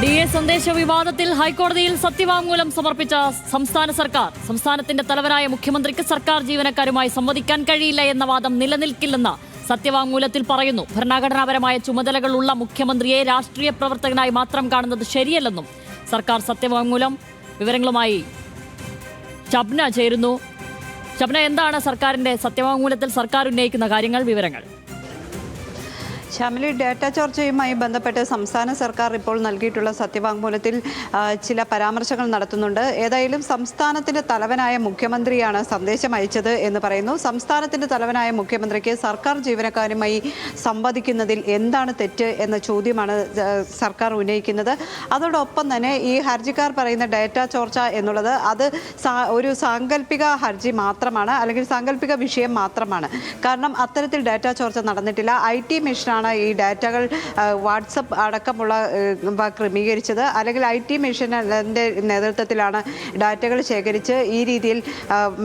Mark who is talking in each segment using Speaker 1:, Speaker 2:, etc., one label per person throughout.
Speaker 1: DA സന്ദേശ വിവാദത്തിൽ ഹൈക്കോടതിയിൽ സത്യവാങ്മൂലം സമർപ്പിച്ച സംസ്ഥാന സർക്കാർ. സംസ്ഥാനത്തിന്റെ തലവനായ മുഖ്യമന്ത്രിക്ക് സർക്കാർ ജീവനക്കാരുമായി സംവദിക്കാൻ കഴിയില്ല എന്ന വാദം നിലനിൽക്കില്ലെന്ന് സത്യവാങ്മൂലത്തിൽ പറയുന്നു. ഭരണഘടനാപരമായ ചുമതലകളുള്ള മുഖ്യമന്ത്രിയെ രാഷ്ട്രീയ പ്രവർത്തകനായി മാത്രം കാണുന്നത് ശരിയല്ലെന്നും സർക്കാർ സത്യവാങ്മൂലം. വിവരങ്ങളുമായി ഷബ്ന ചേരുന്നു. ഷബ്ന, എന്താണ് സർക്കാരിന്റെ സത്യവാങ്മൂലത്തിൽ സർക്കാർ ഉന്നയിക്കുന്ന കാര്യങ്ങൾ, വിവരങ്ങൾ?
Speaker 2: ശ്യാമിലി, ഡാറ്റ ചോർച്ചയുമായി ബന്ധപ്പെട്ട് സംസ്ഥാന സർക്കാർ ഇപ്പോൾ നൽകിയിട്ടുള്ള സത്യവാങ്മൂലത്തിൽ ചില പരാമർശങ്ങൾ നടത്തുന്നുണ്ട്. ഏതായാലും സംസ്ഥാനത്തിന്റെ തലവനായ മുഖ്യമന്ത്രിയാണ് സന്ദേശം അയച്ചത് എന്ന് പറയുന്നു. സംസ്ഥാനത്തിന്റെ തലവനായ മുഖ്യമന്ത്രിക്ക് സർക്കാർ ജീവനക്കാരുമായി സംവദിക്കുന്നതിൽ എന്താണ് തെറ്റ് എന്ന ചോദ്യമാണ് സർക്കാർ ഉന്നയിക്കുന്നത്. അതോടൊപ്പം തന്നെ ഈ ഹർജിക്കാർ പറയുന്ന ഡാറ്റ ചോർച്ച എന്നുള്ളത് അത് ഒരു സാങ്കല്പിക ഹർജി മാത്രമാണ്, അല്ലെങ്കിൽ സാങ്കല്പിക വിഷയം മാത്രമാണ്. കാരണം അത്തരത്തിൽ ഡാറ്റ ചോർച്ച നടന്നിട്ടില്ല. IT മിഷനാണ് ഈ ഡാറ്റകൾ വാട്സപ്പ് അടക്കമുള്ള ക്രമീകരിച്ചത്, അല്ലെങ്കിൽ IT മിഷന്റെ നേതൃത്വത്തിലാണ് ഡാറ്റകൾ ശേഖരിച്ച് ഈ രീതിയിൽ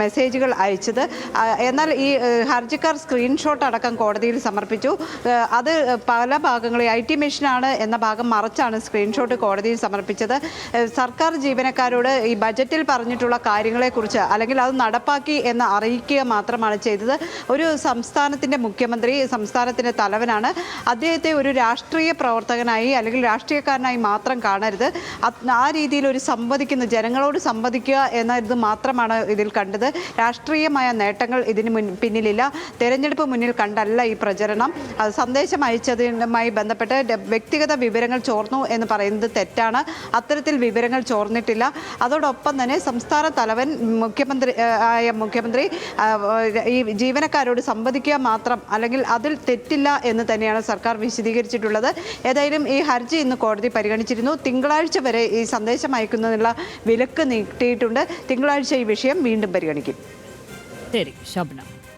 Speaker 2: മെസ്സേജുകൾ അയച്ചത്. എന്നാൽ ഈ ഹർജിക്കാർ സ്ക്രീൻഷോട്ട് അടക്കം കോടതിയിൽ സമർപ്പിച്ചു. അത് പല ഭാഗങ്ങളിൽ IT മിഷനാണ് എന്ന ഭാഗം മറച്ചാണ് സ്ക്രീൻഷോട്ട് കോടതിയിൽ സമർപ്പിച്ചത്. സർക്കാർ ജീവനക്കാരോട് ഈ ബജറ്റിൽ പറഞ്ഞിട്ടുള്ള കാര്യങ്ങളെക്കുറിച്ച്, അല്ലെങ്കിൽ അത് നടപ്പാക്കി എന്ന് അറിയിക്കുക മാത്രമാണ് ചെയ്തത്. ഒരു സംസ്ഥാനത്തിൻ്റെ മുഖ്യമന്ത്രി, സംസ്ഥാനത്തിൻ്റെ തലവനാണ്. അദ്ദേഹത്തെ ഒരു രാഷ്ട്രീയ പ്രവർത്തകനായി അല്ലെങ്കിൽ രാഷ്ട്രീയക്കാരനായി മാത്രം കാണരുത്. ആ രീതിയിൽ ഒരു ജനങ്ങളോട് സംവദിക്കുക എന്നത് മാത്രമാണ് ഇതിൽ കണ്ടത്. രാഷ്ട്രീയമായ നേട്ടങ്ങൾ ഇതിന് പിന്നിലില്ല. തെരഞ്ഞെടുപ്പ് മുന്നിൽ കണ്ടല്ല ഈ പ്രചരണം. സന്ദേശം അയച്ചതുമായി ബന്ധപ്പെട്ട് വ്യക്തിഗത വിവരങ്ങൾ ചോർന്നു എന്ന് പറയുന്നത് തെറ്റാണ്. അത്തരത്തിൽ വിവരങ്ങൾ ചോർന്നിട്ടില്ല. അതോടൊപ്പം തന്നെ സംസ്ഥാന തലവൻ മുഖ്യമന്ത്രി ഈ ജീവനക്കാരോട് സംവദിക്കുക മാത്രം, അല്ലെങ്കിൽ അതിൽ തെറ്റില്ല എന്ന് തന്നെയാണ് സർക്കാർ വിശദീകരിച്ചിട്ടുള്ളത്. ഏതായാലും ഈ ഹർജി ഇന്ന് കോടതി പരിഗണിച്ചിരുന്നു. തിങ്കളാഴ്ച വരെ ഈ സന്ദേശം അയക്കുന്നതിനുള്ള വിലക്ക് നീട്ടിയിട്ടുണ്ട്. തിങ്കളാഴ്ച ഈ വിഷയം വീണ്ടും പരിഗണിക്കും.
Speaker 1: ശരി ഷബ്ന.